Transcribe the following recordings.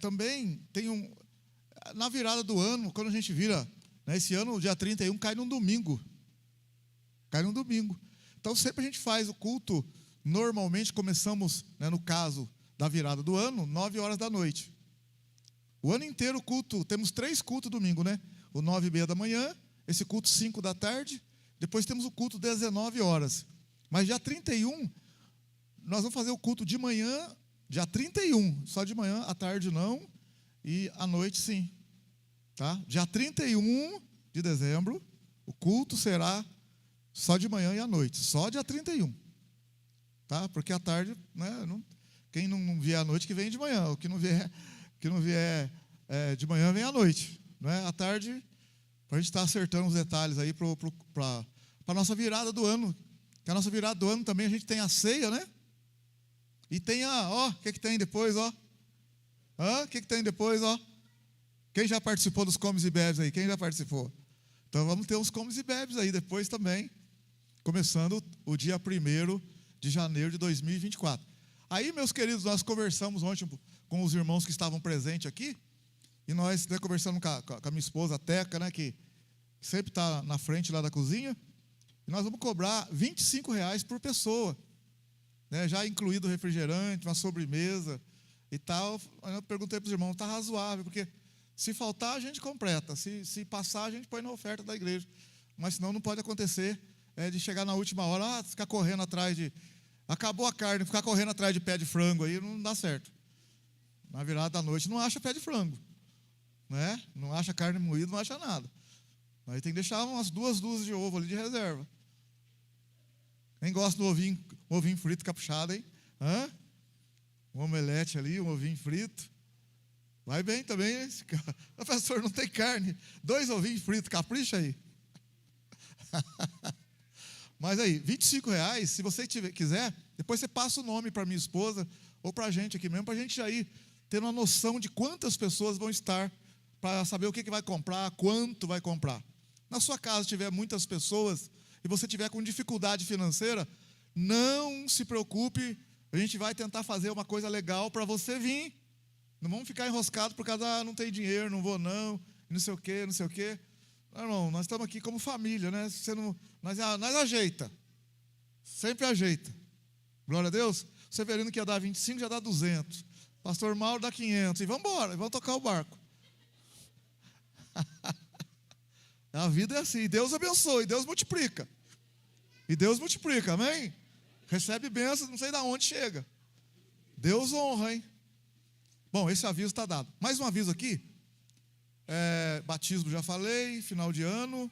também tem na virada do ano, quando a gente vira, né, esse ano, o dia 31, cai num domingo. Cai num domingo. Então, sempre a gente faz o culto, normalmente começamos, né, no caso da virada do ano, 9 horas da noite. O ano inteiro o culto, temos 3 cultos domingo, né? O 9h30 da manhã, esse culto 5 da tarde, depois temos o culto 19 horas. Mas dia 31, nós vamos fazer o culto de manhã, dia 31, só de manhã, à tarde não, e à noite sim. Tá? Dia 31 de dezembro, o culto será só de manhã e à noite, só dia 31. Tá? Porque à tarde, né, quem não vier à noite que vem de manhã, o que não vier de manhã vem à noite. Né? À tarde, para a gente estar acertando os detalhes aí para a nossa virada do ano. Que a nossa virada do ano também a gente tem a ceia, né? E tem o que tem depois, o que tem depois, Quem já participou dos comes e bebes aí? Quem já participou? Então vamos ter uns comes e bebes aí depois também, começando o dia 1º de janeiro de 2024. Aí, meus queridos, nós conversamos ontem com os irmãos que estavam presentes aqui, e nós, né, conversamos com a minha esposa, a Teca, né, que sempre está na frente lá da cozinha, e nós vamos cobrar R$ 25 por pessoa, né, já incluído o refrigerante, uma sobremesa e tal. Eu perguntei para os irmãos, está razoável, porque se faltar a gente completa, se passar a gente põe na oferta da igreja, mas senão não pode acontecer de chegar na última hora, ficar correndo atrás acabou a carne, ficar correndo atrás de pé de frango aí não dá certo. Na virada da noite não acha pé de frango, né? Não acha carne moída, não acha nada. Aí tem que deixar umas 2 dúzias de ovo ali de reserva. Quem gosta do ovinho frito caprichado, hein? Um omelete ali, um ovinho frito. Vai bem também, esse cara. Professor, não tem carne. 2 ovinhos fritos, capricha aí. Mas aí, R$ 25, se você quiser, depois você passa o nome para minha esposa, ou para a gente aqui mesmo, para a gente já ir tendo uma noção de quantas pessoas vão estar, para saber o que vai comprar, quanto vai comprar. Na sua casa tiver muitas pessoas, e você tiver com dificuldade financeira, não se preocupe, a gente vai tentar fazer uma coisa legal para você vir. Não vamos ficar enroscados por causa, não tem dinheiro, não vou não sei o quê, não sei o quê. Não, irmão, nós estamos aqui como família, né? Nós ajeita, sempre ajeita. Glória a Deus. O Severino que ia dar 25, já dá 200. Pastor Mauro dá 500. E vamos embora, vamos tocar o barco. A vida é assim, Deus abençoe, Deus multiplica. E Deus multiplica, amém? Recebe bênçãos, não sei de onde chega. Deus honra, hein? Bom, esse aviso está dado. Mais um aviso aqui. Batismo já falei, final de ano.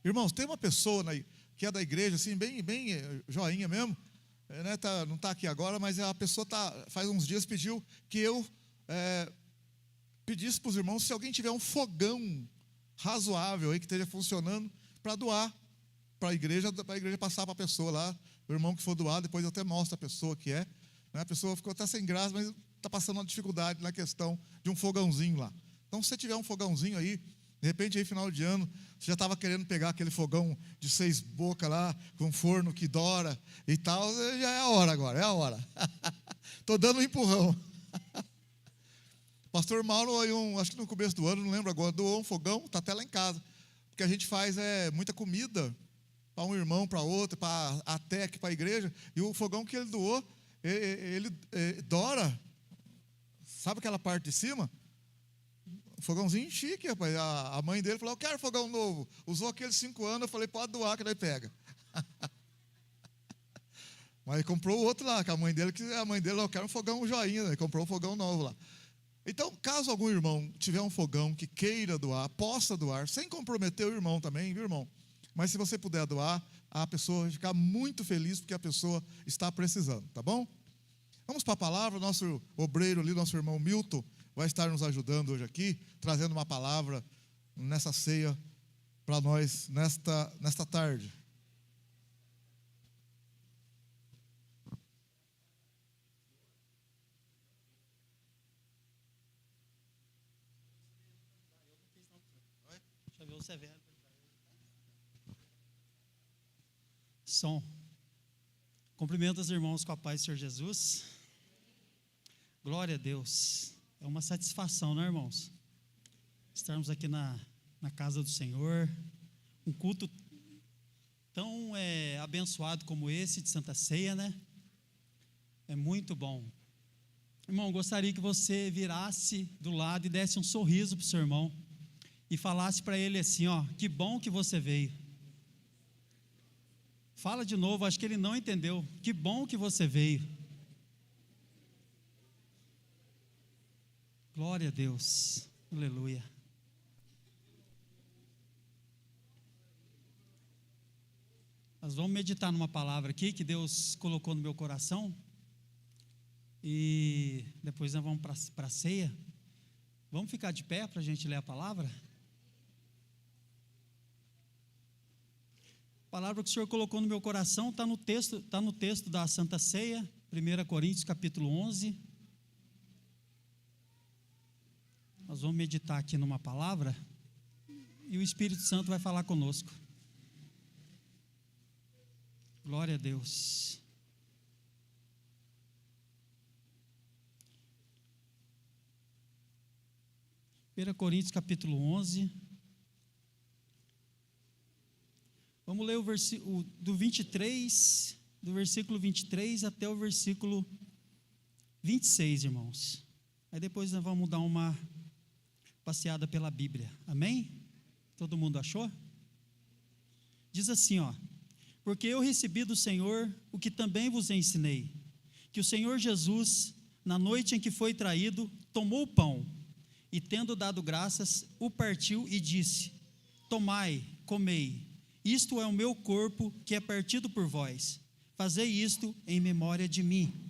Irmãos, tem uma pessoa que é da igreja, assim, bem joinha mesmo, né, não está aqui agora, mas a pessoa faz uns dias pediu que eu pedisse para os irmãos se alguém tiver um fogão razoável aí que esteja funcionando para doar para a igreja passar para a pessoa lá, o irmão que for doar, depois eu até mostro a pessoa que é, né, a pessoa ficou até sem graça, mas está passando uma dificuldade na questão de um fogãozinho lá. Então, se você tiver um fogãozinho aí, de repente, aí, final de ano, você já estava querendo pegar aquele fogão de 6 bocas lá, com forno que dora e tal, já é a hora agora, é a hora. Estou dando um empurrão. Pastor Mauro, acho que no começo do ano, não lembro agora, doou um fogão, está até lá em casa. Porque a gente faz muita comida para um irmão, para outro, para a TEC, para a igreja, e o fogão que ele doou, ele dora, sabe aquela parte de cima? Fogãozinho chique, rapaz. A mãe dele falou, eu quero fogão novo. Usou aqueles 5 anos, eu falei, pode doar que daí pega. Mas ele comprou o outro lá, que a mãe dele, eu quero um fogão joinha, ele comprou um fogão novo lá. Então, caso algum irmão tiver um fogão que queira doar, possa doar, sem comprometer o irmão também, viu, irmão? Mas se você puder doar, a pessoa vai ficar muito feliz, porque a pessoa está precisando, tá bom? Vamos para a palavra, nosso obreiro ali, nosso irmão Milton, vai estar nos ajudando hoje aqui, trazendo uma palavra nessa ceia para nós, nesta tarde. Deixa eu ver o Severo. Som. Cumprimento os irmãos com a paz do Senhor Jesus. Glória a Deus. É uma satisfação, né, irmãos? Estarmos aqui na casa do Senhor, um culto tão abençoado como esse de Santa Ceia, né? É muito bom. Irmão, gostaria que você virasse do lado e desse um sorriso para o seu irmão e falasse para ele assim, ó, que bom que você veio. Fala de novo, acho que ele não entendeu. Que bom que você veio. Glória a Deus. Aleluia. Nós vamos meditar numa palavra aqui que Deus colocou no meu coração. E depois nós vamos para a ceia. Vamos ficar de pé para a gente ler a palavra? A palavra que o Senhor colocou no meu coração está no texto da Santa Ceia, 1 Coríntios capítulo 11. Nós vamos meditar aqui numa palavra e o Espírito Santo vai falar conosco. Glória a Deus. Primeira Coríntios capítulo 11. Vamos ler o versículo do versículo 23 até o versículo 26, irmãos. Aí depois nós vamos dar uma passeada pela Bíblia. Amém? Todo mundo achou? Diz assim, ó: porque eu recebi do Senhor o que também vos ensinei, que o Senhor Jesus, na noite em que foi traído, tomou o pão, e tendo dado graças, o partiu e disse: tomai, comei, isto é o meu corpo que é partido por vós, fazei isto em memória de mim.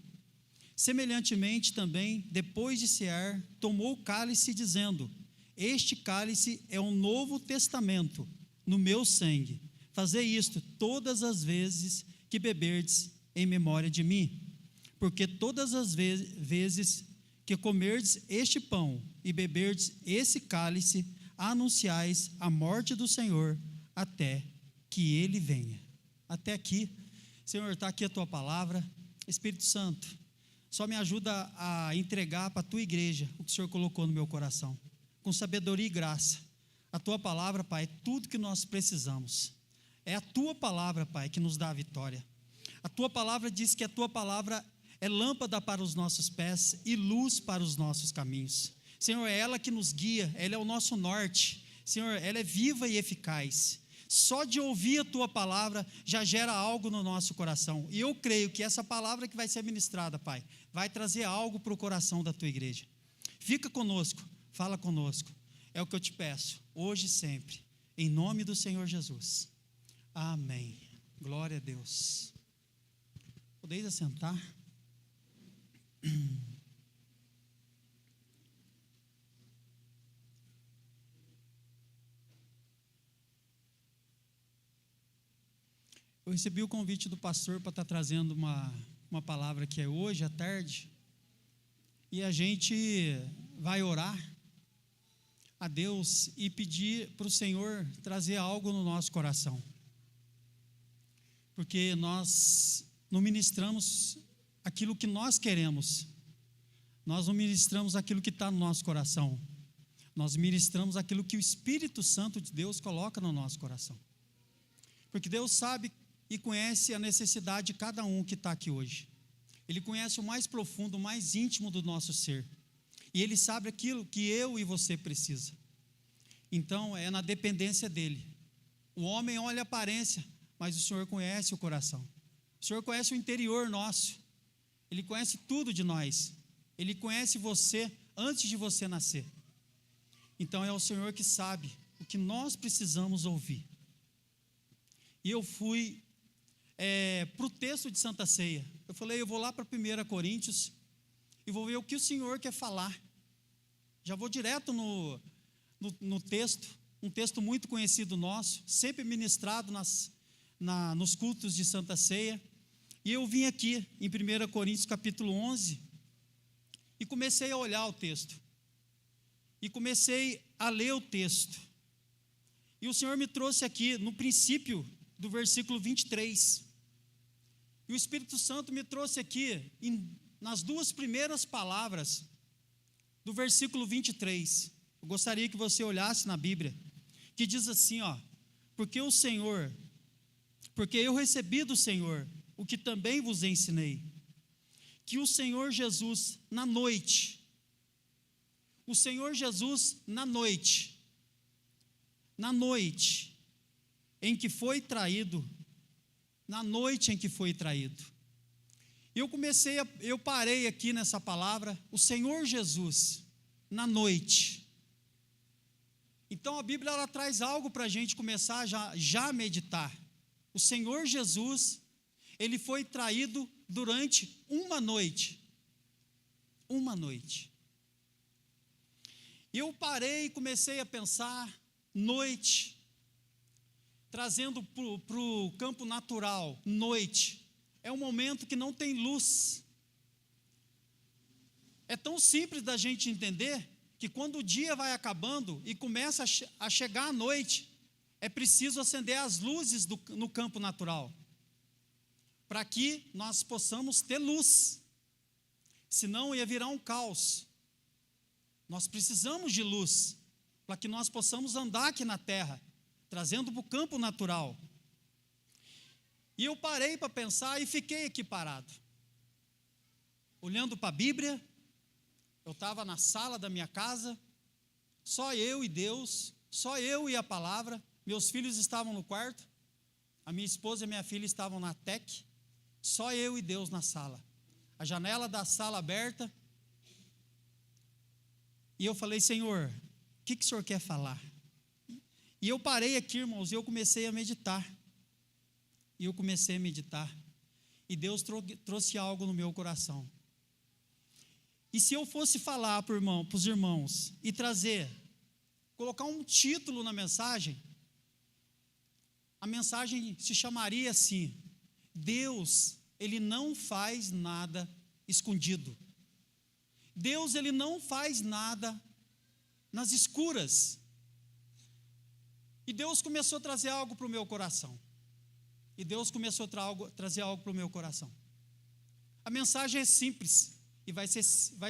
Semelhantemente também, depois de cear, tomou o cálice, dizendo: este cálice é um novo testamento no meu sangue, fazei isto todas as vezes que beberdes em memória de mim. Porque todas as vezes que comerdes este pão e beberdes esse cálice, anunciais a morte do Senhor até que Ele venha. Até aqui. Senhor, está aqui a Tua palavra. Espírito Santo, só me ajuda a entregar para a Tua igreja o que o Senhor colocou no meu coração, com sabedoria e graça. A Tua palavra, Pai, é tudo que nós precisamos. É a Tua palavra, Pai, que nos dá a vitória. A Tua palavra diz que a Tua palavra é lâmpada para os nossos pés e luz para os nossos caminhos. Senhor, é ela que nos guia, ela é o nosso norte. Senhor, ela é viva e eficaz. Só de ouvir a Tua palavra já gera algo no nosso coração. E eu creio que essa palavra que vai ser ministrada, Pai, vai trazer algo para o coração da Tua igreja. Fica conosco, fala conosco. É o que eu te peço, hoje e sempre, em nome do Senhor Jesus. Amém. Glória a Deus. Podeis assentar? Eu recebi o convite do pastor para estar trazendo uma palavra que é hoje à tarde, e a gente vai orar a Deus e pedir para o Senhor trazer algo no nosso coração, porque nós não ministramos aquilo que nós queremos, nós não ministramos aquilo que está no nosso coração, nós ministramos aquilo que o Espírito Santo de Deus coloca no nosso coração, porque Deus sabe e conhece a necessidade de cada um que está aqui hoje. Ele conhece o mais profundo, o mais íntimo do nosso ser, e Ele sabe aquilo que eu e você precisa. Então é na dependência dEle. O homem olha a aparência, mas o Senhor conhece o coração. O Senhor conhece o interior nosso. Ele conhece tudo de nós. Ele conhece você antes de você nascer. Então é o Senhor que sabe o que nós precisamos ouvir. E eu fui para o texto de Santa Ceia. Eu falei, eu vou lá para 1 Coríntios e vou ver o que o Senhor quer falar. Já vou direto no texto, um texto muito conhecido nosso, sempre ministrado nos cultos de Santa Ceia. E eu vim aqui em 1 Coríntios capítulo 11 e comecei a olhar o texto. E comecei a ler o texto. E o Senhor me trouxe aqui no princípio do versículo 23. E o Espírito Santo me trouxe aqui nas duas primeiras palavras do versículo 23. Eu gostaria que você olhasse na Bíblia, que diz assim, ó: porque eu recebi do Senhor o que também vos ensinei, que o Senhor Jesus na noite em que foi traído, eu parei aqui nessa palavra, o Senhor Jesus, na noite. Então a Bíblia, ela traz algo para a gente começar já a meditar. O Senhor Jesus, ele foi traído durante uma noite. E eu parei e comecei a pensar, noite, trazendo para o campo natural, noite, é um momento que não tem luz. É tão simples da gente entender que quando o dia vai acabando e começa a chegar a noite, é preciso acender as luzes no campo natural, para que nós possamos ter luz, senão ia virar um caos. Nós precisamos de luz, para que nós possamos andar aqui na terra, trazendo para o campo natural. E eu parei para pensar e fiquei aqui parado, olhando para a Bíblia. Eu estava na sala da minha casa, só eu e Deus, só eu e a palavra. Meus filhos estavam no quarto, a minha esposa e a minha filha estavam na TEC, só eu e Deus na sala, a janela da sala aberta. E eu falei: Senhor, o que o Senhor quer falar? E eu parei aqui, irmãos, e eu comecei a meditar. E Deus trouxe algo no meu coração. E se eu fosse falar para os irmãos e colocar um título na mensagem, a mensagem se chamaria assim: Deus, ele não faz nada escondido. Deus, ele não faz nada nas escuras. E Deus começou a trazer algo para o meu coração. A mensagem é simples e vai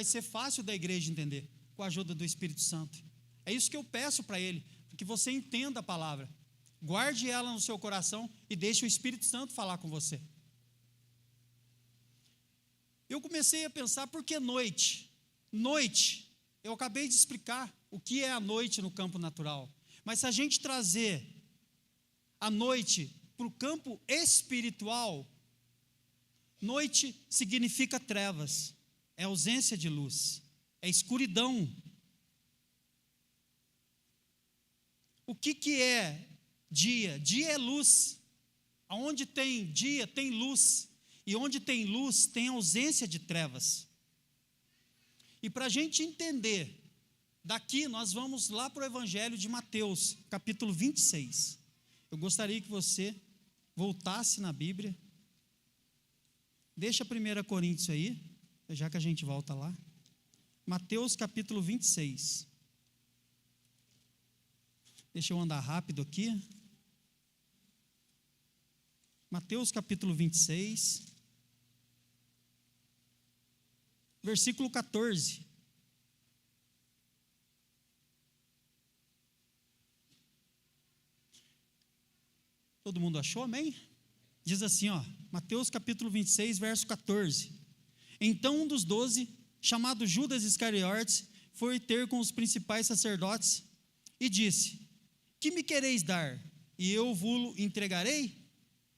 ser fácil da igreja entender, com a ajuda do Espírito Santo. É isso que eu peço para Ele, que você entenda a palavra, guarde ela no seu coração e deixe o Espírito Santo falar com você. Eu comecei a pensar, por que noite? Noite, eu acabei de explicar o que é a noite no campo natural, mas se a gente trazer a noite para o campo espiritual, noite significa trevas, é ausência de luz, é escuridão. O que é dia? Dia é luz. Aonde tem dia, tem luz. E onde tem luz, tem ausência de trevas. E para a gente entender, daqui nós vamos lá para o Evangelho de Mateus, capítulo 26. Eu gostaria que você voltasse na Bíblia. Deixa 1 Coríntios aí, já que a gente volta lá. Mateus capítulo 26. Deixa eu andar rápido aqui. Mateus capítulo 26. Versículo 14. Todo mundo achou, amém? Diz assim, ó, Mateus capítulo 26, verso 14. Então um dos 12, chamado Judas Iscariotes, foi ter com os principais sacerdotes e disse: que me quereis dar? E eu vos entregarei?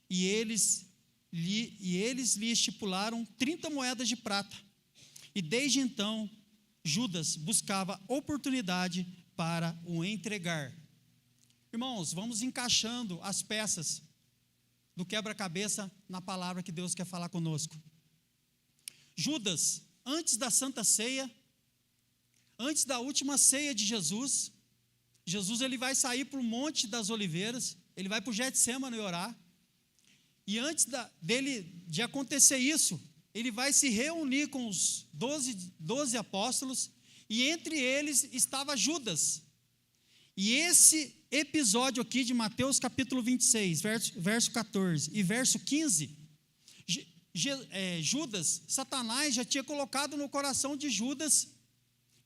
E eles lhe estipularam 30 moedas de prata. E desde então, Judas buscava oportunidade para o entregar. Irmãos, vamos encaixando as peças do quebra-cabeça na palavra que Deus quer falar conosco. Judas, antes da Santa Ceia, antes da última ceia de Jesus, ele vai sair para o Monte das Oliveiras, ele vai para o Getsêmani orar, e antes de acontecer isso, ele vai se reunir com os 12 apóstolos, e entre eles estava Judas. E esse episódio aqui de Mateus capítulo 26, verso 14 e verso 15, Judas, Satanás já tinha colocado no coração de Judas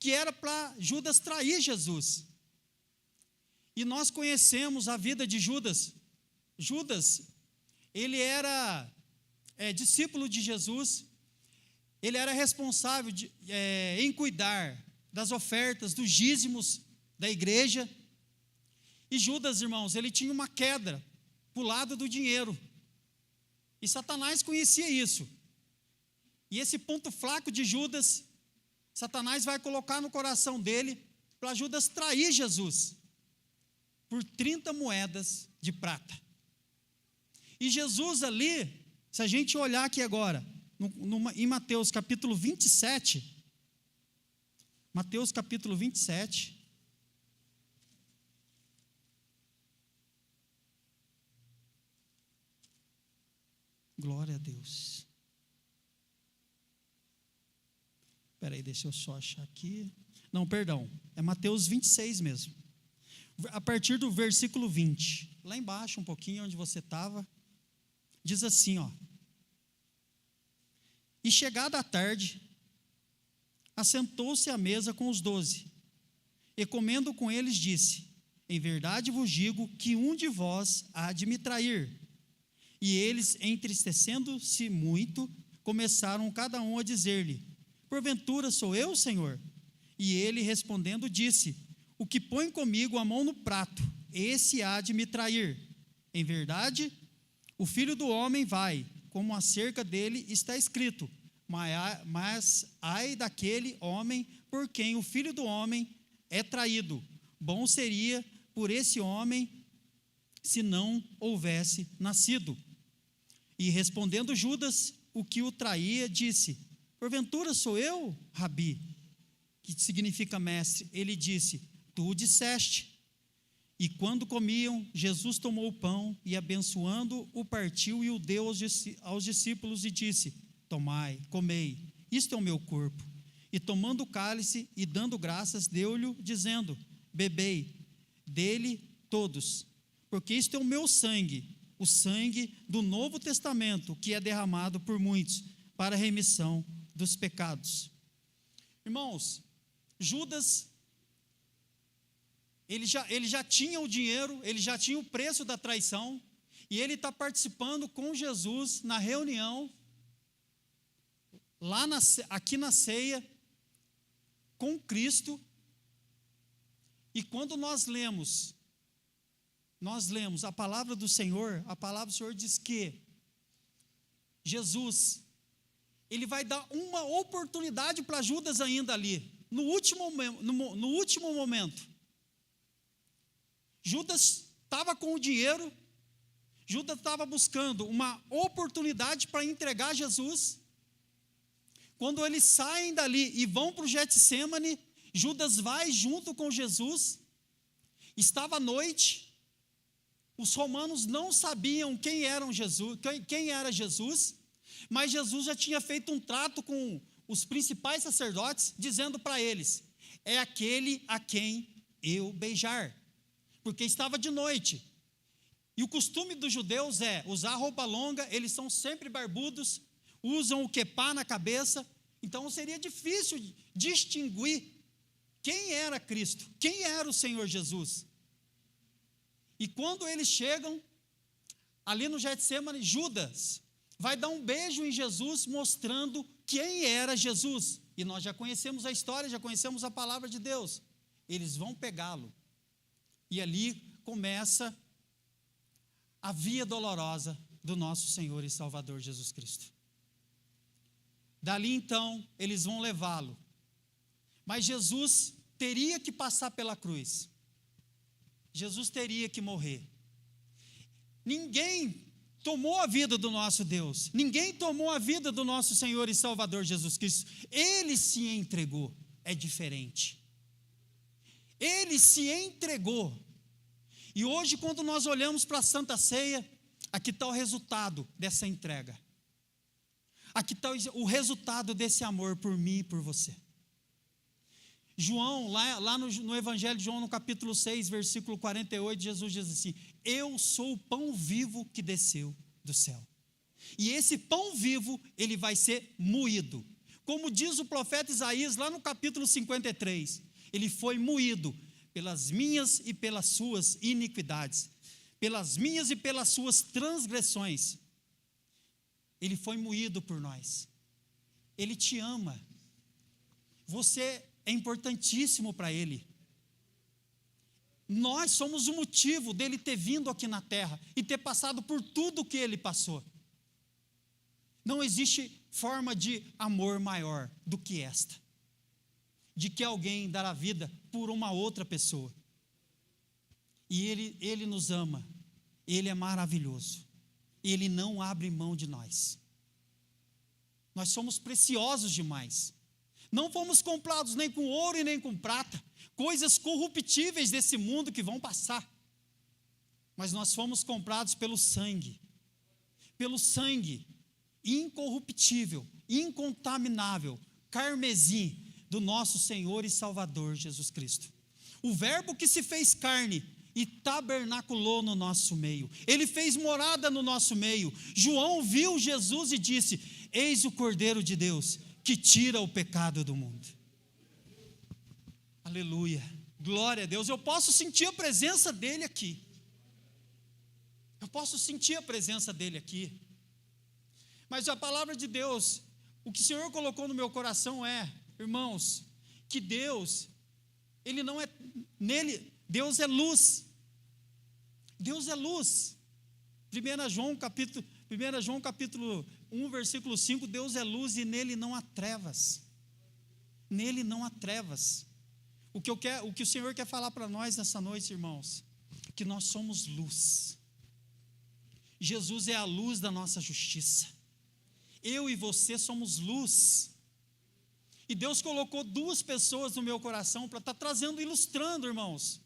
que era para Judas trair Jesus. E nós conhecemos a vida de Judas. Judas, ele era discípulo de Jesus, ele era responsável em cuidar das ofertas, dos dízimos da igreja. E Judas, irmãos, ele tinha uma queda para o lado do dinheiro. E Satanás conhecia isso. E esse ponto fraco de Judas, Satanás vai colocar no coração dele para Judas trair Jesus por 30 moedas de prata. E Jesus ali, se a gente olhar aqui agora, em Mateus capítulo 27, Mateus capítulo 27, glória a Deus. Espera aí, deixa eu só achar aqui. Não, perdão, é Mateus 26 mesmo. A partir do versículo 20, lá embaixo um pouquinho onde você estava, diz assim, ó: e chegada a tarde, assentou-se à mesa com os 12, e comendo com eles disse: em verdade vos digo que um de vós há de me trair. E eles, entristecendo-se muito, começaram cada um a dizer-lhe: porventura sou eu, Senhor? E ele respondendo disse: o que põe comigo a mão no prato, esse há de me trair. Em verdade, o Filho do Homem vai, como acerca dele está escrito, mas ai daquele homem por quem o Filho do Homem é traído. Bom seria por esse homem se não houvesse nascido. E respondendo Judas, o que o traía, disse: porventura sou eu, Rabi, que significa mestre? Ele disse: tu o disseste. E quando comiam, Jesus tomou o pão e, abençoando, o partiu e o deu aos discípulos e disse: tomai, comei, isto é o meu corpo. E tomando o cálice e dando graças, deu-lhe, dizendo: bebei dele todos, porque isto é o meu sangue, o sangue do Novo Testamento, que é derramado por muitos para a remissão dos pecados. Irmãos, Judas, ele já tinha o dinheiro, ele já tinha o preço da traição, e ele está participando com Jesus na reunião, aqui na ceia, com Cristo. E quando nós lemos a palavra do Senhor, a palavra do Senhor diz que Jesus, ele vai dar uma oportunidade para Judas ainda ali, no último momento. Judas estava com o dinheiro, Judas estava buscando uma oportunidade para entregar Jesus. Quando eles saem dali e vão para o Getsêmani, Judas vai junto com Jesus. Estava à noite, os romanos não sabiam quem era Jesus, mas Jesus já tinha feito um trato com os principais sacerdotes, dizendo para eles: é aquele a quem eu beijar, porque estava de noite. E o costume dos judeus é usar roupa longa, eles são sempre barbudos, usam o quepá na cabeça, então seria difícil distinguir quem era Cristo, quem era o Senhor Jesus. E quando eles chegam ali no Getsêmani, Judas vai dar um beijo em Jesus, mostrando quem era Jesus. E nós já conhecemos a história, já conhecemos a palavra de Deus. Eles vão pegá-lo. E ali começa a via dolorosa do nosso Senhor e Salvador Jesus Cristo. Dali então, eles vão levá-lo. Mas Jesus teria que passar pela cruz. Jesus teria que morrer. Ninguém tomou a vida do nosso Deus. Ninguém tomou a vida do nosso Senhor e Salvador Jesus Cristo. Ele se entregou. É diferente. Ele se entregou. E hoje, quando nós olhamos para a Santa Ceia, aqui está o resultado dessa entrega. Aqui está o resultado desse amor por mim e por você. João, lá no Evangelho de João, no capítulo 6, versículo 48, Jesus diz assim: eu sou o pão vivo que desceu do céu. E esse pão vivo, ele vai ser moído. como diz o profeta Isaías, lá no capítulo 53, ele foi moído pelas minhas e pelas suas iniquidades, pelas minhas e pelas suas transgressões. Ele foi moído por nós. Ele te ama. Você é importantíssimo para Ele. Nós somos o motivo dele ter vindo aqui na terra e ter passado por tudo que ele passou. Não existe forma de amor maior do que esta, de que alguém dar a vida por uma outra pessoa. E ele nos ama, ele é maravilhoso, ele não abre mão de nós. Nós somos preciosos demais. Não fomos comprados nem com ouro e nem com prata, coisas corruptíveis desse mundo que vão passar. Mas nós fomos comprados pelo sangue incorruptível, incontaminável, carmesim do nosso Senhor e Salvador Jesus Cristo. O Verbo que se fez carne e tabernaculou no nosso meio. Ele fez morada no nosso meio. João viu Jesus e disse: eis o Cordeiro de Deus que tira o pecado do mundo. Aleluia, glória a Deus. Eu posso sentir a presença dele aqui. Eu posso sentir a presença dele aqui. Mas a palavra de Deus, o que o Senhor colocou no meu coração é, irmãos, que Deus, Ele não é, nele, Deus é luz. Deus é luz. 1 João capítulo 1, versículo 5, Deus é luz e nele não há trevas. Nele não há trevas. O que o Senhor quer falar para nós nessa noite, irmãos, que nós somos luz. Jesus é a luz da nossa justiça. Eu e você somos luz. E Deus colocou duas pessoas no meu coração para estar trazendo, ilustrando, irmãos,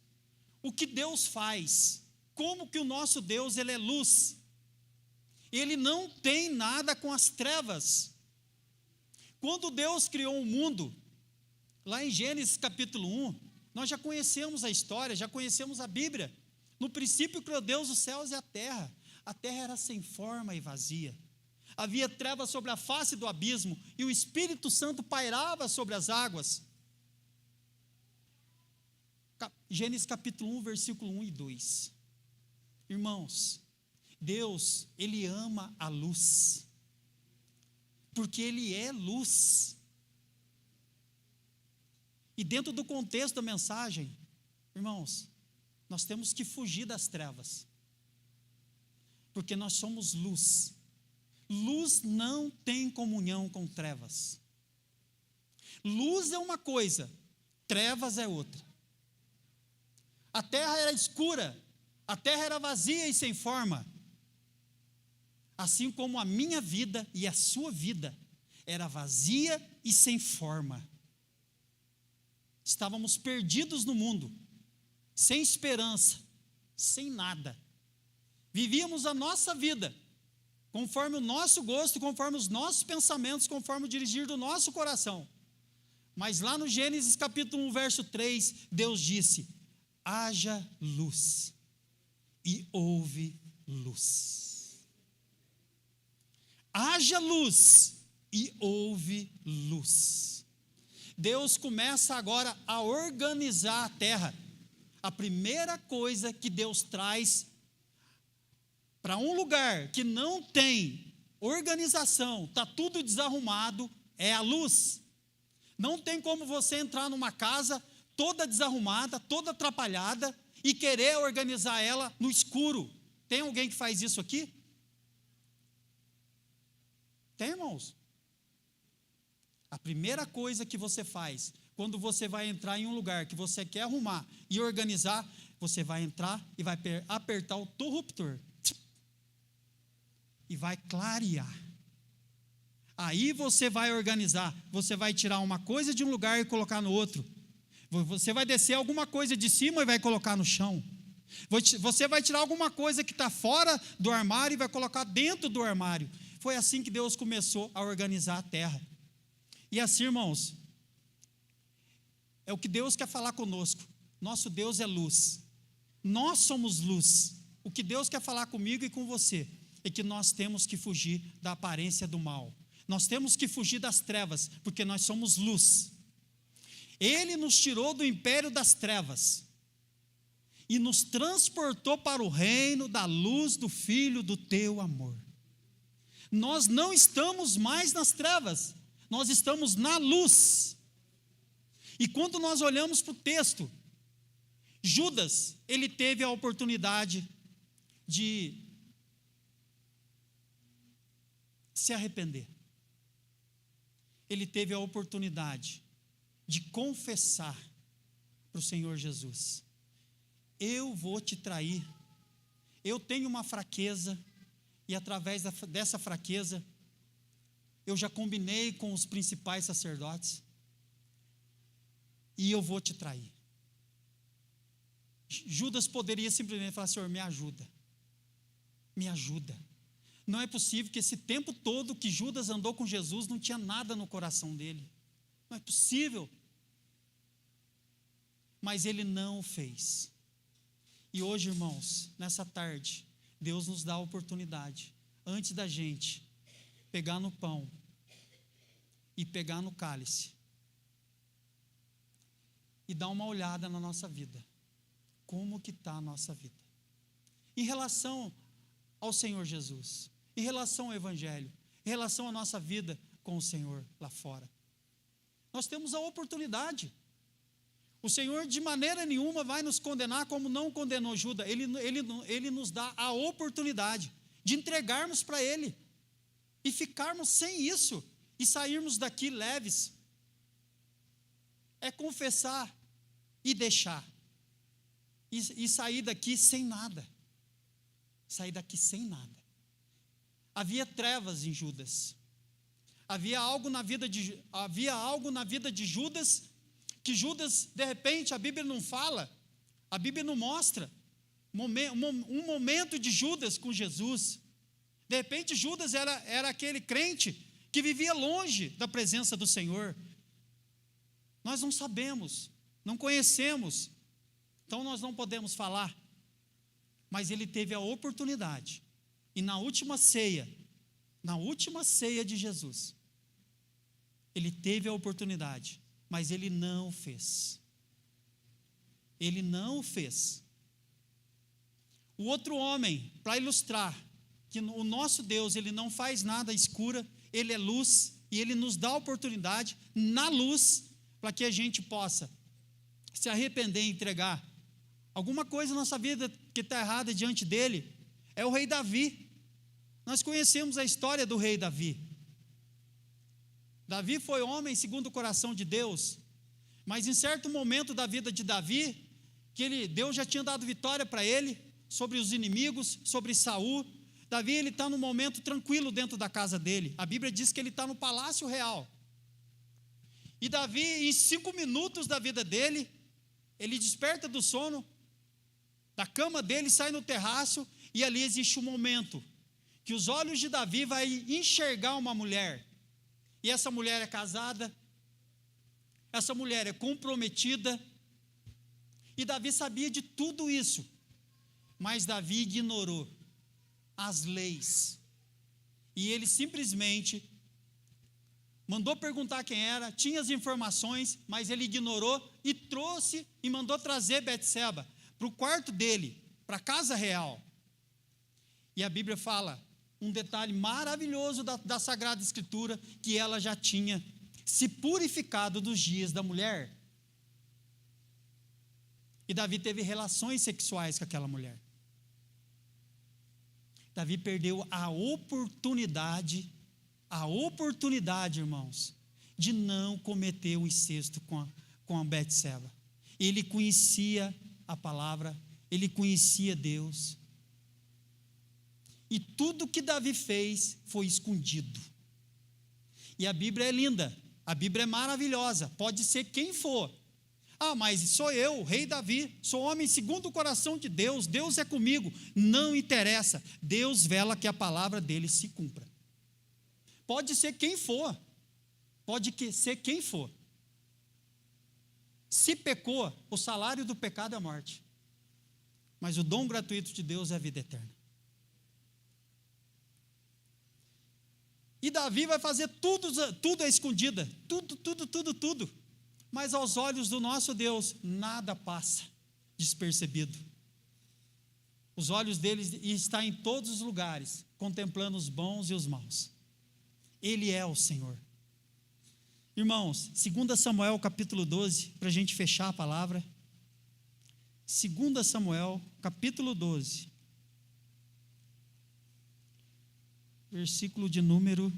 o que Deus faz, como que o nosso Deus, Ele é luz. Ele não tem nada com as trevas. Quando Deus criou o mundo, lá em Gênesis capítulo 1, nós já conhecemos a história, já conhecemos a Bíblia. No princípio criou Deus os céus e a terra era sem forma e vazia. Havia trevas sobre a face do abismo, e o Espírito Santo pairava sobre as águas. Gênesis capítulo 1, versículo 1 e 2. Irmãos, Deus, Ele ama a luz, porque Ele é luz. E dentro do contexto da mensagem, irmãos, nós temos que fugir das trevas, porque nós somos luz. Luz não tem comunhão com trevas. Luz é uma coisa, trevas é outra. A terra era escura, a terra era vazia e sem forma. Assim como a minha vida e a sua vida era vazia e sem forma. Estávamos perdidos no mundo, sem esperança, sem nada. Vivíamos a nossa vida conforme o nosso gosto, conforme os nossos pensamentos, conforme o dirigir do nosso coração. Mas lá no Gênesis capítulo 1, verso 3, Deus disse: haja luz, e houve luz. Haja luz, e houve luz. Deus começa agora a organizar a terra. A primeira coisa que Deus traz para um lugar que não tem organização, está tudo desarrumado, é a luz. Não tem como você entrar numa casa toda desarrumada, toda atrapalhada, e querer organizar ela no escuro. Tem alguém que faz isso aqui? Tem, irmãos? A primeira coisa que você faz, quando você vai entrar em um lugar que você quer arrumar e organizar, você vai entrar e vai apertar o interruptor. E vai clarear. Aí você vai organizar, você vai tirar uma coisa de um lugar e colocar no outro. Você vai descer alguma coisa de cima e vai colocar no chão. Você vai tirar alguma coisa que está fora do armário e vai colocar dentro do armário. Foi assim que Deus começou a organizar a terra. E assim, irmãos, é o que Deus quer falar conosco. Nosso Deus é luz. Nós somos luz. O que Deus quer falar comigo e com você é que nós temos que fugir da aparência do mal. Nós temos que fugir das trevas, porque nós somos luz. Ele nos tirou do império das trevas e nos transportou para o reino da luz do Filho do teu amor. Nós não estamos mais nas trevas, nós estamos na luz. E quando nós olhamos para o texto, Judas, ele teve a oportunidade de se arrepender. Ele teve a oportunidade de confessar para o Senhor Jesus: eu vou te trair, eu tenho uma fraqueza, e através dessa fraqueza, eu já combinei com os principais sacerdotes, e eu vou te trair. Judas poderia simplesmente falar: Senhor, me ajuda, me ajuda. Não é possível que esse tempo todo que Judas andou com Jesus, não tinha nada no coração dele. Não é possível. Mas ele não o fez. E hoje, irmãos, nessa tarde, Deus nos dá a oportunidade, antes da gente pegar no pão e pegar no cálice, e dar uma olhada na nossa vida. Como que está a nossa vida? Em relação ao Senhor Jesus, em relação ao Evangelho, em relação à nossa vida com o Senhor lá fora. Nós temos a oportunidade. O Senhor de maneira nenhuma vai nos condenar como não condenou Judas. Ele nos dá a oportunidade de entregarmos para Ele e ficarmos sem isso e sairmos daqui leves. É confessar e deixar. E sair daqui sem nada. Sair daqui sem nada. Havia trevas em Judas. Havia algo na vida de Judas, que Judas, de repente, a Bíblia não fala, a Bíblia não mostra um momento de Judas com Jesus. De repente, Judas era aquele crente que vivia longe da presença do Senhor. Nós não sabemos, não conhecemos, então nós não podemos falar. Mas ele teve a oportunidade. E na última ceia de Jesus, ele teve a oportunidade, mas ele não o fez. Ele não o fez. O outro homem, para ilustrar que o nosso Deus, ele não faz nada escura, ele é luz, e ele nos dá a oportunidade na luz, para que a gente possa se arrepender e entregar alguma coisa na nossa vida que está errada diante dele. É o rei Davi. Nós conhecemos a história do rei Davi. Davi foi homem segundo o coração de Deus, mas em certo momento da vida de Davi, Deus já tinha dado vitória para ele, sobre os inimigos, sobre Saul. Davi, ele está num momento tranquilo dentro da casa dele. A Bíblia diz que ele está no palácio real. E Davi, em 5 minutos da vida dele, ele desperta do sono, da cama dele, sai no terraço, e ali existe um momento que os olhos de Davi vai enxergar uma mulher, e essa mulher é casada, essa mulher é comprometida, e Davi sabia de tudo isso, mas Davi ignorou as leis, e ele simplesmente mandou perguntar quem era, tinha as informações, mas ele ignorou e trouxe e mandou trazer Betseba para o quarto dele, para a casa real. E a Bíblia fala um detalhe maravilhoso da Sagrada Escritura, que ela já tinha se purificado dos dias da mulher. E Davi teve relações sexuais com aquela mulher. Davi perdeu a oportunidade, irmãos, de não cometer o incesto com a Betseba. Ele conhecia a palavra, ele conhecia Deus. E tudo que Davi fez foi escondido. E a Bíblia é linda, a Bíblia é maravilhosa, pode ser quem for. Ah, mas sou eu, o rei Davi, sou homem segundo o coração de Deus, Deus é comigo. Não interessa, Deus vela que a palavra dele se cumpra. Pode ser quem for, ser quem for. Se pecou, o salário do pecado é a morte, mas o dom gratuito de Deus é a vida eterna. E Davi vai fazer tudo à escondida, tudo. Mas aos olhos do nosso Deus, nada passa despercebido. Os olhos dele estão em todos os lugares, contemplando os bons e os maus. Ele é o Senhor. Irmãos, 2 Samuel capítulo 12, para a gente fechar a palavra. 2 Samuel capítulo 12. Versículo de número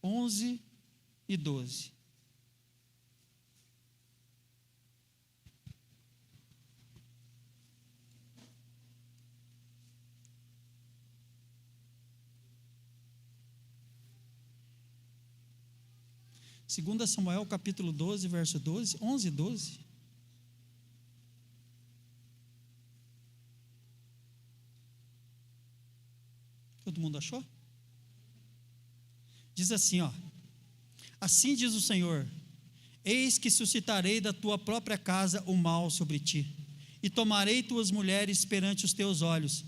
11 e 12. Segunda Samuel capítulo 12, verso 12, 11 e 12. Todo mundo achou? Diz assim, ó: assim diz o Senhor: eis que suscitarei da tua própria casa o mal sobre ti, e tomarei tuas mulheres perante os teus olhos,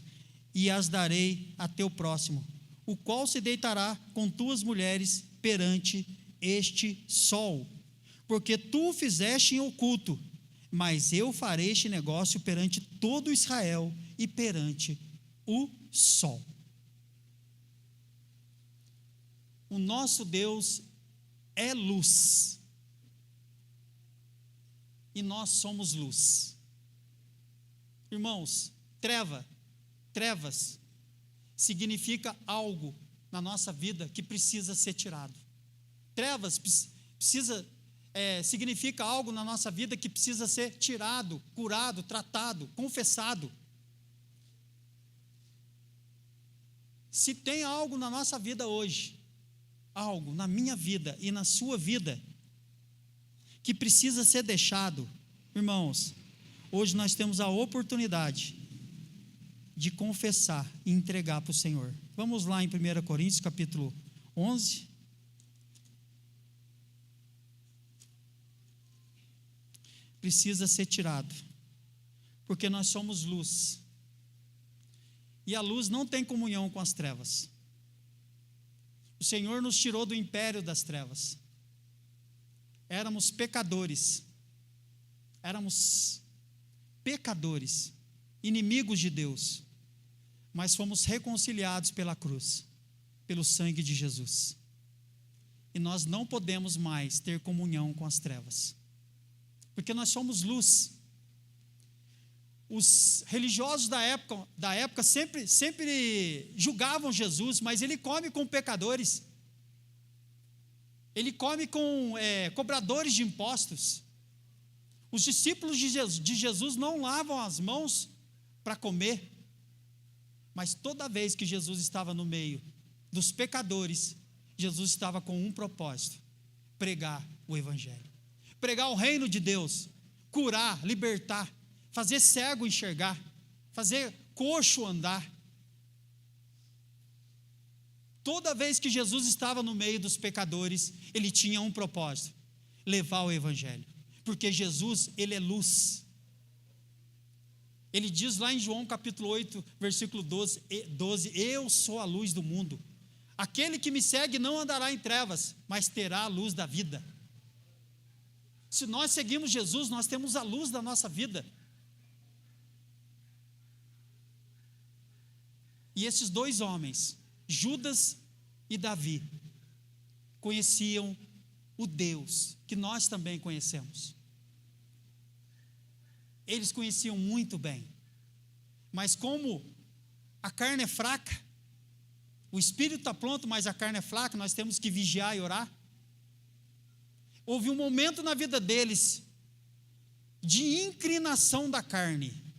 e as darei a teu próximo, o qual se deitará com tuas mulheres perante este sol, porque tu o fizeste em oculto, mas eu farei este negócio perante todo Israel e perante o sol. O nosso Deus é luz, e nós somos luz. Irmãos, trevas significa algo na nossa vida que precisa ser tirado. Trevas significa algo na nossa vida que precisa ser tirado, curado, tratado, confessado. Se tem algo na nossa vida hoje, algo na minha vida e na sua vida, que precisa ser deixado, irmãos, hoje nós temos a oportunidade de confessar e entregar para o Senhor. Vamos lá em 1 Coríntios capítulo 11. Precisa ser tirado, porque nós somos luz, e a luz não tem comunhão com as trevas. O Senhor nos tirou do império das trevas. Éramos pecadores, inimigos de Deus, mas fomos reconciliados pela cruz, pelo sangue de Jesus, e nós não podemos mais ter comunhão com as trevas, porque nós somos luz. Os religiosos da época sempre julgavam Jesus, mas ele come com pecadores, ele come com cobradores de impostos. Os discípulos de Jesus não lavam as mãos para comer, mas toda vez que Jesus estava no meio dos pecadores, Jesus estava com um propósito: pregar o Evangelho, pregar o reino de Deus, curar, libertar, fazer cego enxergar, fazer coxo andar. Toda vez que Jesus estava no meio dos pecadores, ele tinha um propósito: levar o Evangelho, porque Jesus, ele é luz. Ele diz lá em João capítulo 8, versículo 12, eu sou a luz do mundo, aquele que me segue não andará em trevas, mas terá a luz da vida. Se nós seguimos Jesus, nós temos a luz da nossa vida. E esses dois homens, Judas e Davi, conheciam o Deus que nós também conhecemos. Eles conheciam muito bem, mas como a carne é fraca, o espírito está pronto, mas a carne é fraca, nós temos que vigiar e orar. Houve um momento na vida deles de inclinação da carne.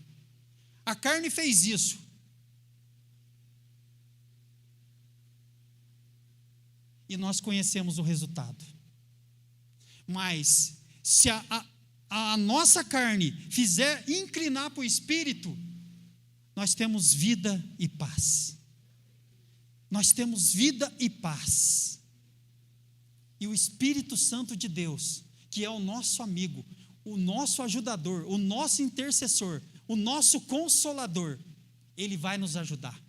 A carne fez isso. E nós conhecemos o resultado. Mas se a nossa carne fizer inclinar para o Espírito, nós temos vida e paz. Nós temos vida e paz. E o Espírito Santo de Deus, que é o nosso amigo, o nosso ajudador, o nosso intercessor, o nosso consolador, ele vai nos ajudar.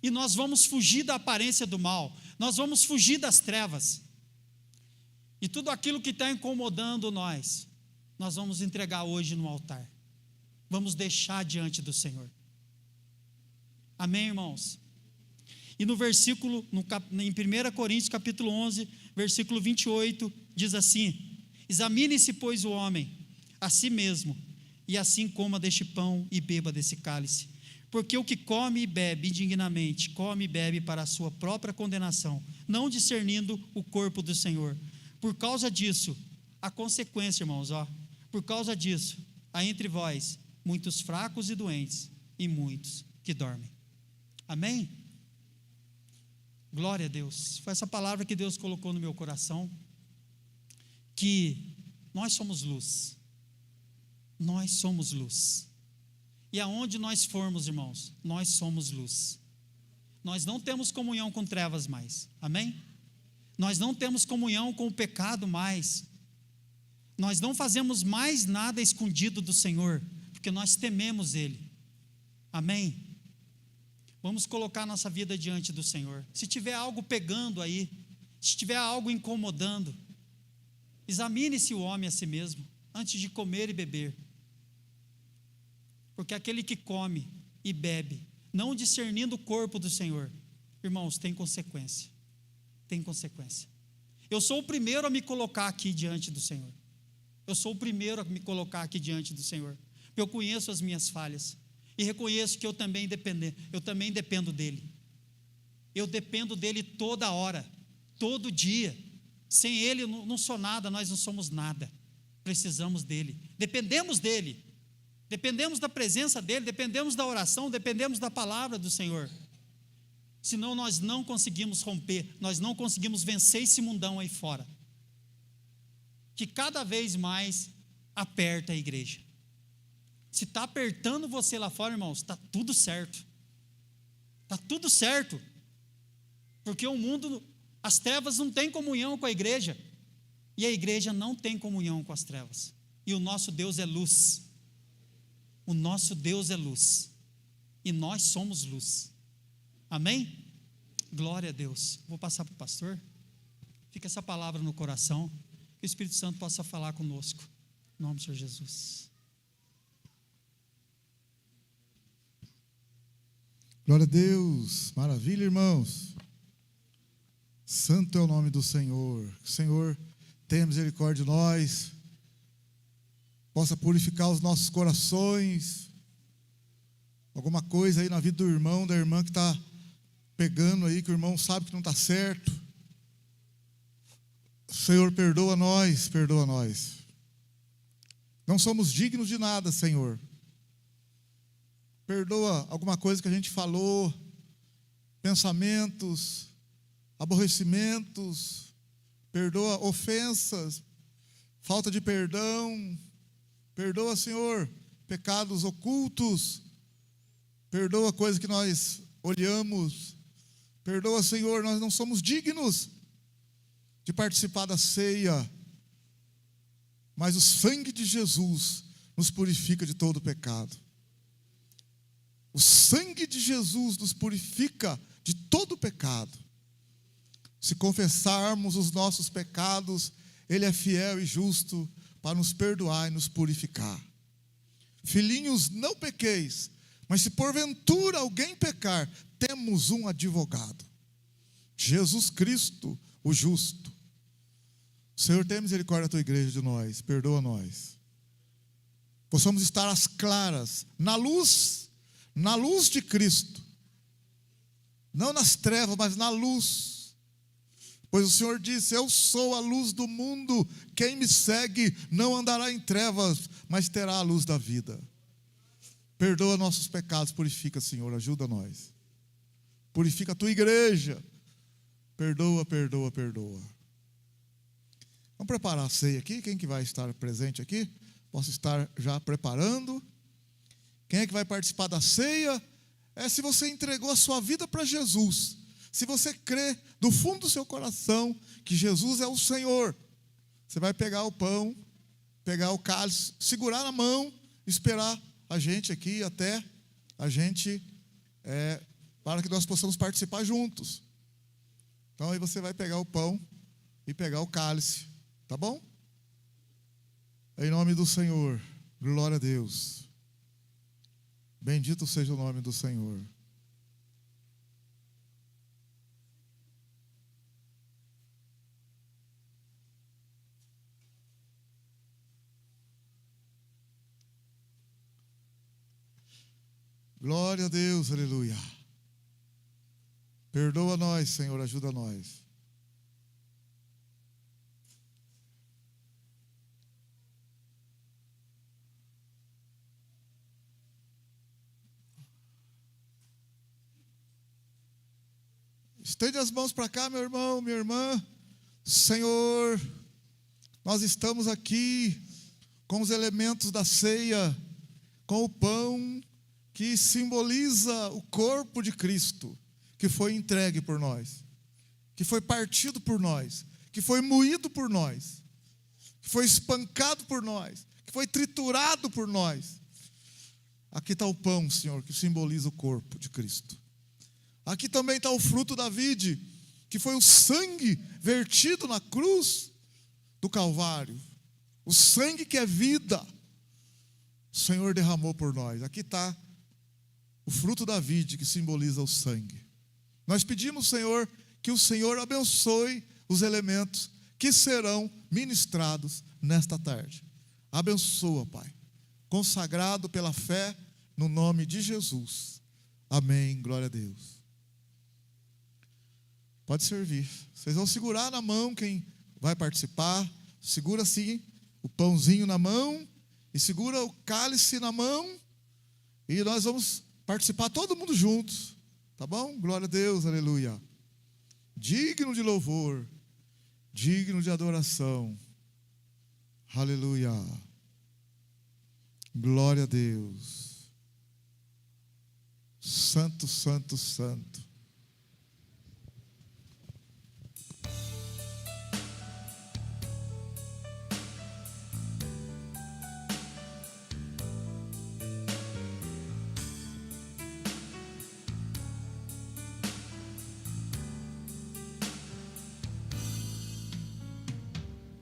E nós vamos fugir da aparência do mal, nós vamos fugir das trevas. E tudo aquilo que está incomodando nós vamos entregar hoje no altar. Vamos deixar diante do Senhor. Amém, irmãos? E no versículo, em 1 Coríntios capítulo 11, versículo 28, diz assim: examine-se, pois, o homem a si mesmo, e assim coma deste pão e beba desse cálice. Porque o que come e bebe indignamente, come e bebe para a sua própria condenação, não discernindo o corpo do Senhor. Por causa disso, a consequência, irmãos, por causa disso, há entre vós muitos fracos e doentes, e muitos que dormem. Amém? Glória a Deus. Foi essa palavra que Deus colocou no meu coração, que nós somos luz. Nós somos luz. E aonde nós formos, irmãos, nós somos luz. Nós não temos comunhão com trevas mais. Amém? Nós não temos comunhão com o pecado mais. Nós não fazemos mais nada escondido do Senhor, porque nós tememos Ele. Amém? Vamos colocar nossa vida diante do Senhor. Se tiver algo pegando aí, se tiver algo incomodando, examine-se o homem a si mesmo, antes de comer e beber. Porque aquele que come e bebe, não discernindo o corpo do Senhor, irmãos, tem consequência. Tem consequência. Eu sou o primeiro a me colocar aqui diante do Senhor. Eu sou o primeiro a me colocar aqui diante do Senhor. Porque eu conheço as minhas falhas. E reconheço que eu também dependo dEle. Eu dependo dEle toda hora, todo dia. Sem Ele eu não sou nada, nós não somos nada. Precisamos dEle, dependemos dEle. Dependemos da presença dEle, dependemos da oração, dependemos da palavra do Senhor. Senão nós não conseguimos romper, nós não conseguimos vencer esse mundão aí fora, que cada vez mais aperta a igreja. Se está apertando você lá fora, irmãos, está tudo certo. Está tudo certo. Porque o mundo, as trevas não têm comunhão com a igreja. E a igreja não tem comunhão com as trevas. E o nosso Deus é luz. O nosso Deus é luz. E nós somos luz. Amém? Glória a Deus. Vou passar para o pastor. Fica essa palavra no coração. Que o Espírito Santo possa falar conosco. Em nome do Senhor Jesus. Glória a Deus, maravilha, irmãos. Santo é o nome do Senhor. Que o Senhor tenha misericórdia de nós, possa purificar os nossos corações. Alguma coisa aí na vida do irmão, da irmã que está pegando aí, que o irmão sabe que não está certo. Senhor, perdoa nós, perdoa nós. Não somos dignos de nada, Senhor. Perdoa alguma coisa que a gente falou, pensamentos, aborrecimentos, perdoa ofensas, falta de perdão, perdoa, Senhor, pecados ocultos, perdoa coisas que nós olhamos, perdoa, Senhor, nós não somos dignos de participar da ceia, mas o sangue de Jesus nos purifica de todo pecado. O sangue de Jesus nos purifica de todo pecado. Se confessarmos os nossos pecados, Ele é fiel e justo para nos perdoar e nos purificar. Filhinhos, não pequeis, mas se porventura alguém pecar, temos um advogado, Jesus Cristo, o justo. Senhor, tenha misericórdia da tua igreja de nós, perdoa nós. Possamos estar às claras, na luz de Cristo, não nas trevas, mas na luz, pois o Senhor disse: eu sou a luz do mundo, quem me segue não andará em trevas, mas terá a luz da vida. Perdoa nossos pecados, purifica, Senhor, ajuda nós, purifica a tua igreja, perdoa, perdoa, perdoa. Vamos preparar a ceia aqui. Quem que vai estar presente aqui? Posso estar já preparando. Quem é que vai participar da ceia? É se você entregou a sua vida para Jesus. Se você crê do fundo do seu coração que Jesus é o Senhor, você vai pegar o pão, pegar o cálice, segurar na mão, esperar a gente aqui até a gente para que nós possamos participar juntos. Então aí você vai pegar o pão e pegar o cálice, tá bom? Em nome do Senhor, glória a Deus. Bendito seja o nome do Senhor. Glória a Deus, aleluia. Perdoa nós, Senhor, ajuda nós. Estende as mãos para cá, meu irmão, minha irmã. Senhor, nós estamos aqui com os elementos da ceia, com o pão que simboliza o corpo de Cristo, que foi entregue por nós, que foi partido por nós, que foi moído por nós, que foi espancado por nós, que foi triturado por nós. Aqui está o pão, Senhor, que simboliza o corpo de Cristo. Aqui também está o fruto da vide, que foi o sangue vertido na cruz do Calvário. O sangue que é vida, o Senhor derramou por nós. Aqui está o fruto da vide, que simboliza o sangue. Nós pedimos, Senhor, que o Senhor abençoe os elementos que serão ministrados nesta tarde. Abençoa, Pai, consagrado pela fé no nome de Jesus. Amém, glória a Deus. Pode servir. Vocês vão segurar na mão quem vai participar. Segura assim o pãozinho na mão e segura o cálice na mão. E nós vamos participar todo mundo juntos. Tá bom? Glória a Deus, aleluia. Digno de louvor, digno de adoração. Aleluia. Glória a Deus. Santo, santo, santo.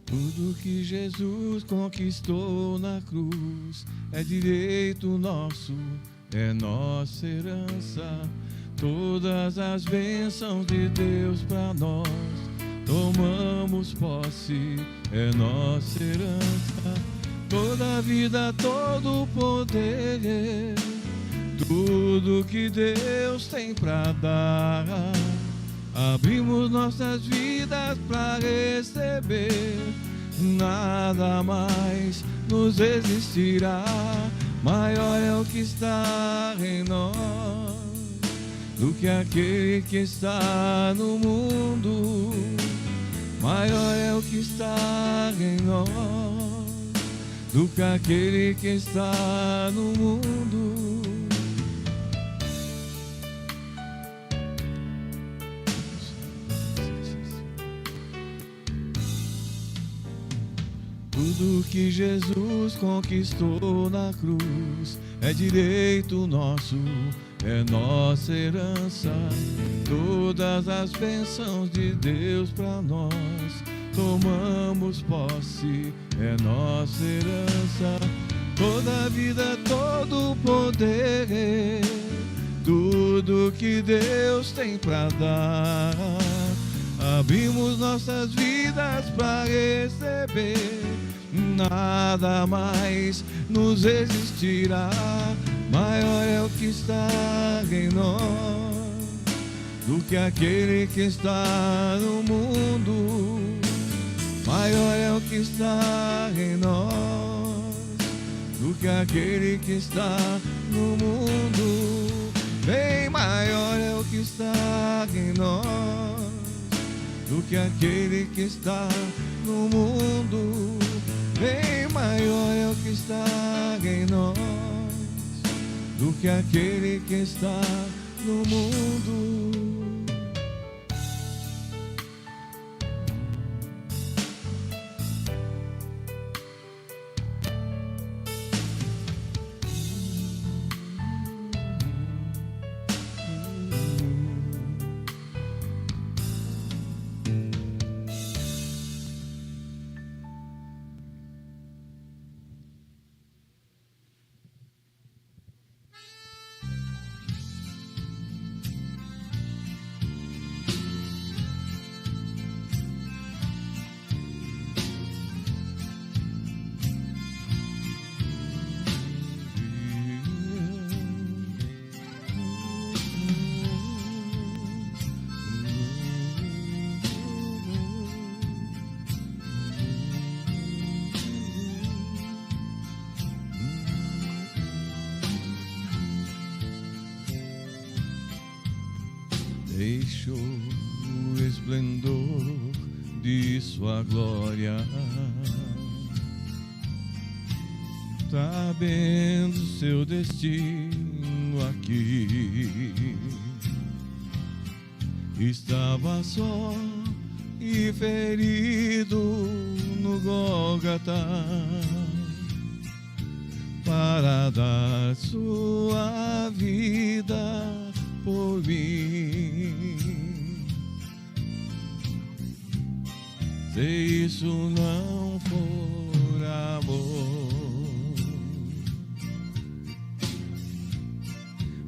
Tudo que Jesus conquistou na cruz é direito nosso, é nossa herança. Todas as bênçãos de Deus para nós, tomamos posse, é nossa herança. Toda a vida, todo o poder, tudo que Deus tem para dar. Abrimos nossas vidas para receber, nada mais nos resistirá. Maior é o que está em nós do que aquele que está no mundo. Maior é o que está em nós do que aquele que está no mundo. Tudo que Jesus conquistou na cruz é direito nosso, é nossa herança. Todas as bênçãos de Deus para nós, tomamos posse, é nossa herança. Toda a vida, todo o poder, tudo que Deus tem para dar. Abrimos nossas vidas para receber, nada mais nos resistirá. Maior é o que está em nós do que aquele que está no mundo. Maior é o que está em nós do que aquele que está no mundo. Bem maior é o que está em nós do que aquele que está no mundo. Bem maior é o que está em nós do que aquele que está no mundo. deixou o esplendor de sua glória, sabendo seu destino aqui. Estava só e ferido no Gólgota, para dar sua vida por mim. Se isso não for amor,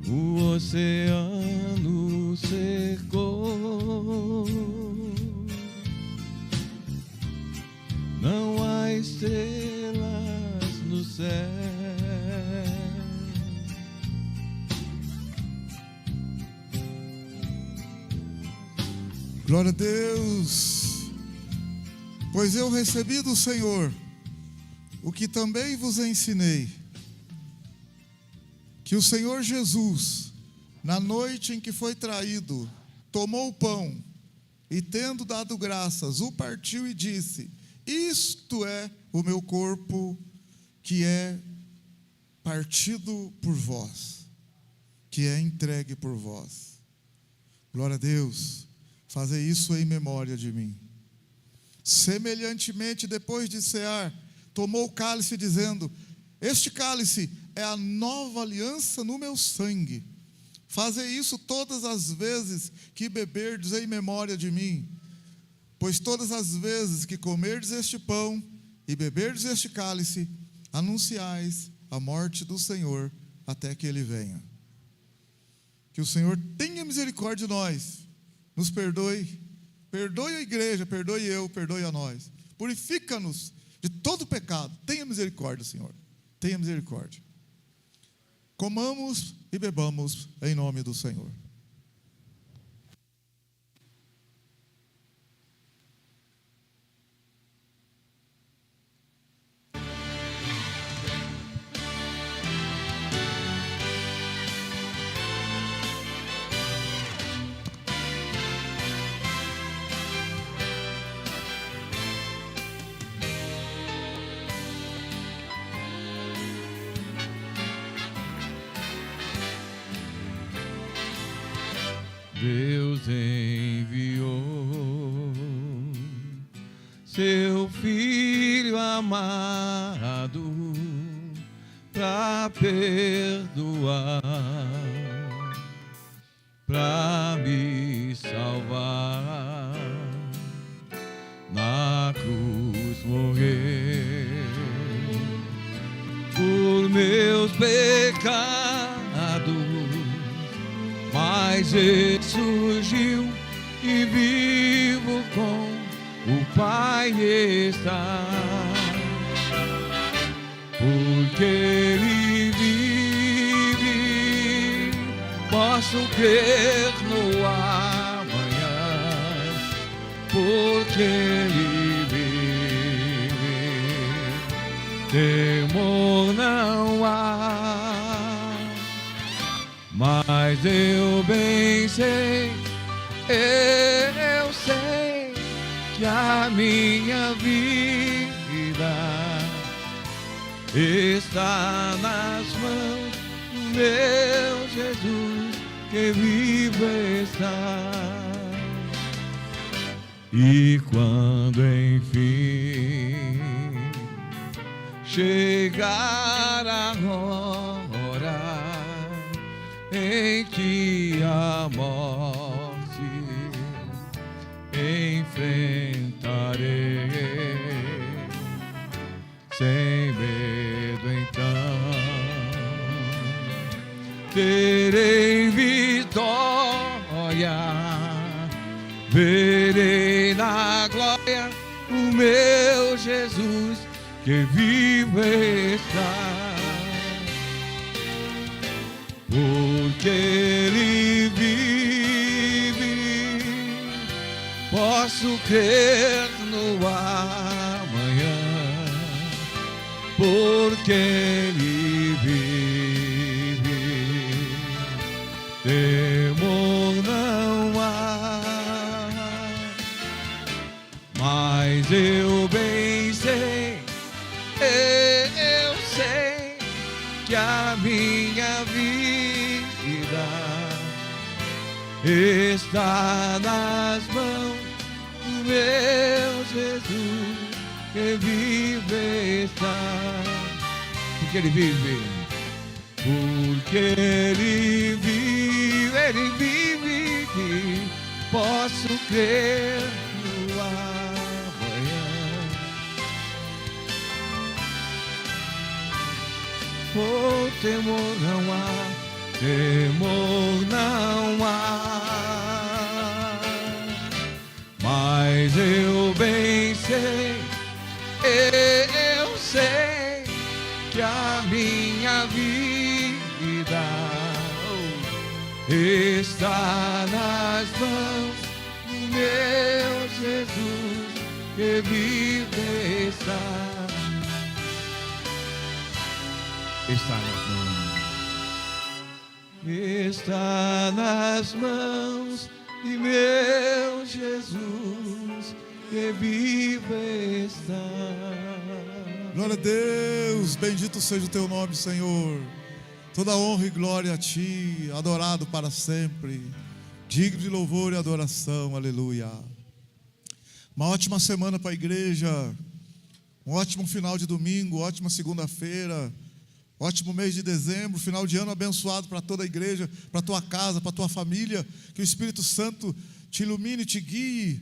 o oceano secou, não há estrelas no céu. Glória a Deus. Pois eu recebi do Senhor o que também vos ensinei, que o Senhor Jesus, na noite em que foi traído, tomou o pão e, tendo dado graças, o partiu e disse: isto é o meu corpo, que é partido por vós, que é entregue por vós. Glória a Deus. Fazer isso em memória de mim. Semelhantemente, depois de cear, tomou o cálice, dizendo: este cálice é a nova aliança no meu sangue. Fazei isso todas as vezes que beberdes em memória de mim. Pois todas as vezes que comerdes este pão e beberdes este cálice, anunciais a morte do Senhor até que Ele venha. Que o Senhor tenha misericórdia de nós, nos perdoe, perdoe a igreja, perdoe eu, perdoe a nós. Purifica-nos de todo pecado. Tenha misericórdia, Senhor. Tenha misericórdia. Comamos e bebamos em nome do Senhor. Deus enviou seu Filho amado para perdoar, para me salvar, na cruz morrer por meus pecados. Mas Ele surgiu e vivo com o Pai está. Porque Ele vive, posso crer no amanhã. Porque Ele vive, temor não há. Mas eu bem sei, eu sei que a minha vida está nas mãos do meu Jesus, que vivo está. E quando enfim chegar a hora em que a morte enfrentarei, sem medo então terei vitória, verei na glória o meu Jesus, que vivo está. Porque Ele vive, posso crer no amanhã. Porque Ele vive, temor não há. que a minha vida está nas mãos do meu Jesus, que vive está. Porque Ele vive, porque Ele vive, que posso crer no amanhã. Oh, temor não há, temor não há, mas eu bem sei, eu sei que a minha vida está nas mãos do meu Jesus, que vive está. Está nas mãos, está nas mãos de meu Jesus, que vive está. Glória a Deus, bendito seja o teu nome, Senhor. Toda honra e glória a ti, adorado para sempre, digno de louvor e adoração, aleluia. Uma ótima semana para a igreja, um ótimo final de domingo, ótima segunda-feira, ótimo mês de dezembro, final de ano abençoado para toda a igreja, para a tua casa, para a tua família. Que o Espírito Santo te ilumine, te guie,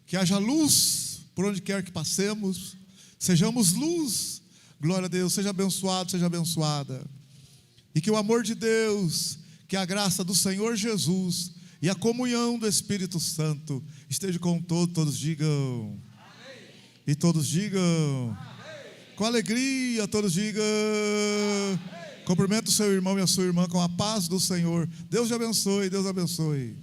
que haja luz por onde quer que passemos, sejamos luz. Glória a Deus, seja abençoado, seja abençoada. E que o amor de Deus, que a graça do Senhor Jesus e a comunhão do Espírito Santo esteja com todos. Todos digam amém. E todos digam amém. Com alegria, todos digam amém. Cumprimenta o seu irmão e a sua irmã com a paz do Senhor. Deus te abençoe, Deus abençoe.